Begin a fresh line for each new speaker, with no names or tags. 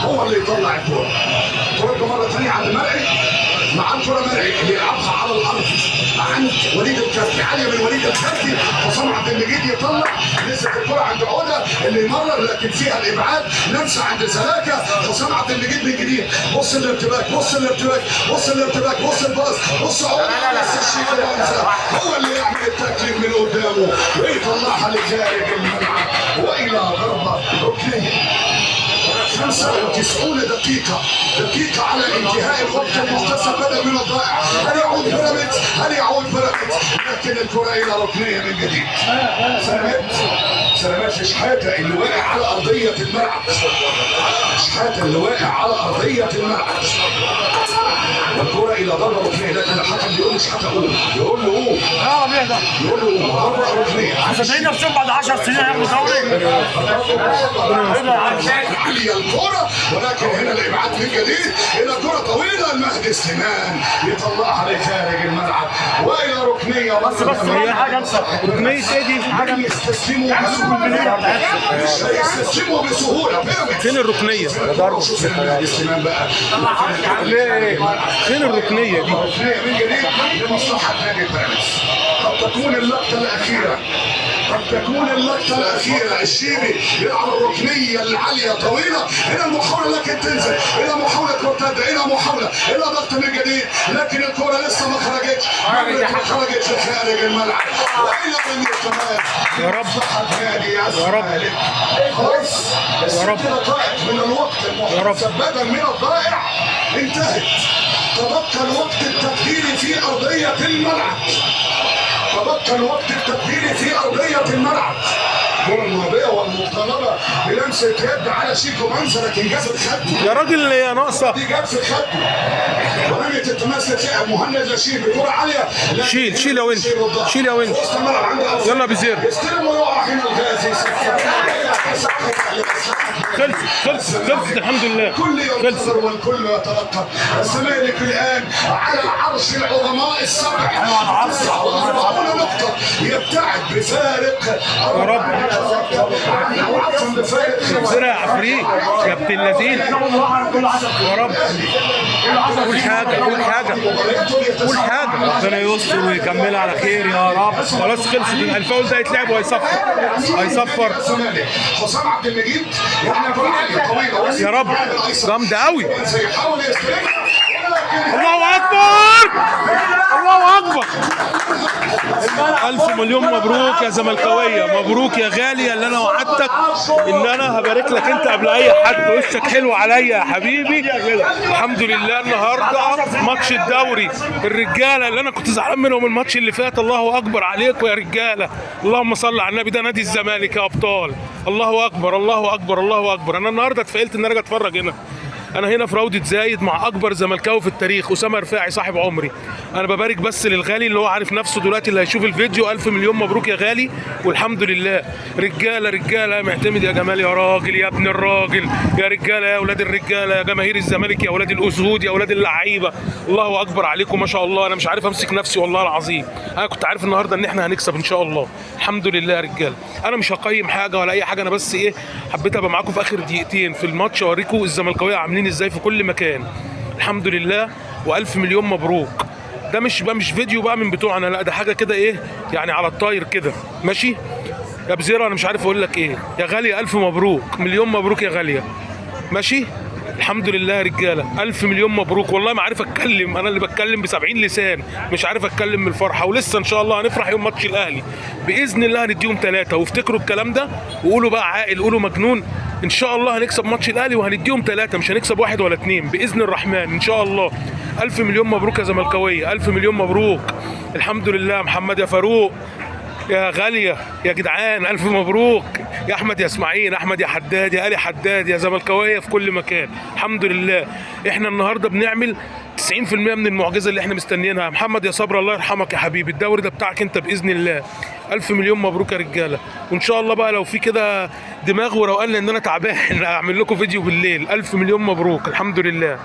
هو اللي يطلع الكوره. الكوره مره ثانيه على المرعي، مع الكره مرعي اللي يلعبها على الارض عند وليد الكركي، عاليه من وليد الكركي. حسام عبد المجيد يطلع، نزلت الكره عند عوده اللي يمرر لكن فيها الابعاد، لمسه عند زلاكه. حسام عبد المجيد من جديد، بص الارتباك، بص الارتباك، بص الارتباك، بص الباص، بص عوده، بص الشيك هو اللي يعمل التاكلينج من قدامه ويطلعها لخارج الملعب والى ضربه ركنيه. 95 دقيقة على انتهاء الوقت المحتسب بدل من الضائع. هل يعود بيراميدز؟ هل يعود بيراميدز؟ لكن الكرة إلى ركنية من جديد. سلامات شحاتة اللي واقع على أرضية الملعب. شحاتة اللي واقع على أرضية الملعب. والكرة إلى ضربة ركنية، لكن الحكم بيقول له شحاتة قول، يقول له قول. يقول له قول ضربة ركنية.
مصدقين نفسهم بعد 10 سنين هياخدوا دوري؟
عالية الكرة، ولكن هنا الإبعاد من جديد إلى كرة طويلة. المهدي سليمان يطلعها لخارج الملعب وإلى ركنية.
بس هي حاجة أنسى
ركنية إيه دي؟
لن يستسلموا بسهولة، مش هيستسلموا بسهولة.
فين الركنية؟
المهدي سليمان بقى
فين الركنية دي؟
ركنية من جديد لمصلحة نادي بيراميدز. قد تكون اللقطة الأخيرة، قد تكون اللقطة الأخيرة. الشيبي يلعب الركنية العالية طويلة، إلى المحاولة لكن تنزل، إلى محاولة مرتدة، إلى محاولة، إلى ضغط من جديد، لكن الكرة لسه ما خرجتش، ما خرجتش خارج الملعب وإلى من كمان.
يا رب يا رب
خلاص
يا رب
من الوقت المحتسب بدل من الضائع انتهت. تبقى الوقت التقديري في أرضية الملعب، تبقى الوقت التقديري في أرضية الملعب. الكرة المهبية والمقتربة بلمسة يد على شيكو منسى، لكن جابت خده.
يا راجل يا ناقصة.
دي جابت خده ورميت التماسك مهند لشيب. الكرة عالية،
شيل يا ونش، شيل يا ونش.
وسط الملعب عنده
يلا بزير.
يستلم ويقع هنا الغازي.
خلصت الحمد لله.
الكل ينتظر والكل يترقب. الزمالك الآن على عرش العظماء السبع، 49 نقطة، يبتعد بفارق
يا رب زرع عفريت يا ابن اللذين. يا رب قول حاجة، قول حاجة، قول حاجة.
ربنا يستر ويكملها على خير يا رب.
خلاص خلصت. الفاول ده يتلعب وهيصفر.
حسام عبد المجيد يعني طويلة
يا رب جامدة قوي.
سيحاول يستلمها.
الله أكبر، الله أكبر. ألف مليون مبروك يا زملكاوية، مبروك يا غالي. اللي أنا وعدتك إن أنا هبارك لك أنت قبل أي حد. وشك حلو عليا يا حبيبي. الحمد لله النهارده ماتش الدوري. الرجالة اللي أنا كنت زعلان منهم الماتش اللي فات، الله أكبر عليكم يا رجالة. اللهم صل على النبي. ده نادي الزمالك يا أبطال. الله أكبر، الله أكبر، الله أكبر. أنا النهارده اتفائلت إن أنا أجي أتفرج هنا. انا هنا في روضة زايد مع اكبر زملكاوي في التاريخ، اسامه رفاعي صاحب عمري. انا ببارك بس للغالي اللي هو عارف نفسه دلوقتي، اللي هيشوف الفيديو. الف مليون مبروك يا غالي، والحمد لله. رجاله رجاله يا معتمد يا جمال يا راجل يا ابن الراجل، يا رجاله يا اولاد الرجاله، يا جماهير الزمالك، يا اولاد الاسود، يا اولاد اللعيبه. الله اكبر عليكم ما شاء الله. انا مش عارف امسك نفسي والله العظيم. انا كنت عارف النهارده ان احنا هنكسب ان شاء الله. الحمد لله يا رجاله. انا مش هقيم حاجه ولا اي حاجه، انا بس ايه، حبيت ابقى معاكم في اخر دقيقتين في الماتش اوريكم الزملكاويه عاملين ازاي في كل مكان. الحمد لله والف مليون مبروك. ده مش فيديو بقى من بتوعنا، لا ده حاجه كده ايه يعني على الطاير كده ماشي. يا بزيرة انا مش عارف اقول لك ايه يا غاليه. الف مبروك، مليون مبروك يا غاليه. ماشي الحمد لله يا رجاله. الف مليون مبروك. والله ما عارف اتكلم، انا اللي بتكلم ب70 لسان، مش عارف اتكلم من الفرحه. ولسه ان شاء الله هنفرح يوم ماتش الاهلي باذن الله، هنديهم 3. وافتكروا الكلام ده وقولوا بقى عاقل، قولوا مجنون. ان شاء الله هنكسب ماتش الاهلي وهنديهم 3، مش هنكسب 1 ولا 2 باذن الرحمن ان شاء الله. الف مليون مبروك يا زملكاويه، الف مليون مبروك. الحمد لله. محمد يا فاروق يا غاليه يا جدعان، الف مبروك. يا احمد يا اسماعيل، احمد يا حداد، يا علي حداد، يا زملكاويه في كل مكان. الحمد لله احنا النهارده بنعمل 90% من المعجزه اللي احنا مستنيينها. محمد يا صبري الله يرحمك يا حبيبي، الدوري ده بتاعك انت باذن الله. الف مليون مبروك يا رجاله. وان شاء الله بقى لو في كده دماغ وروقان لان انا تعبان اعمل لكم فيديو بالليل. الف مليون مبروك. الحمد لله.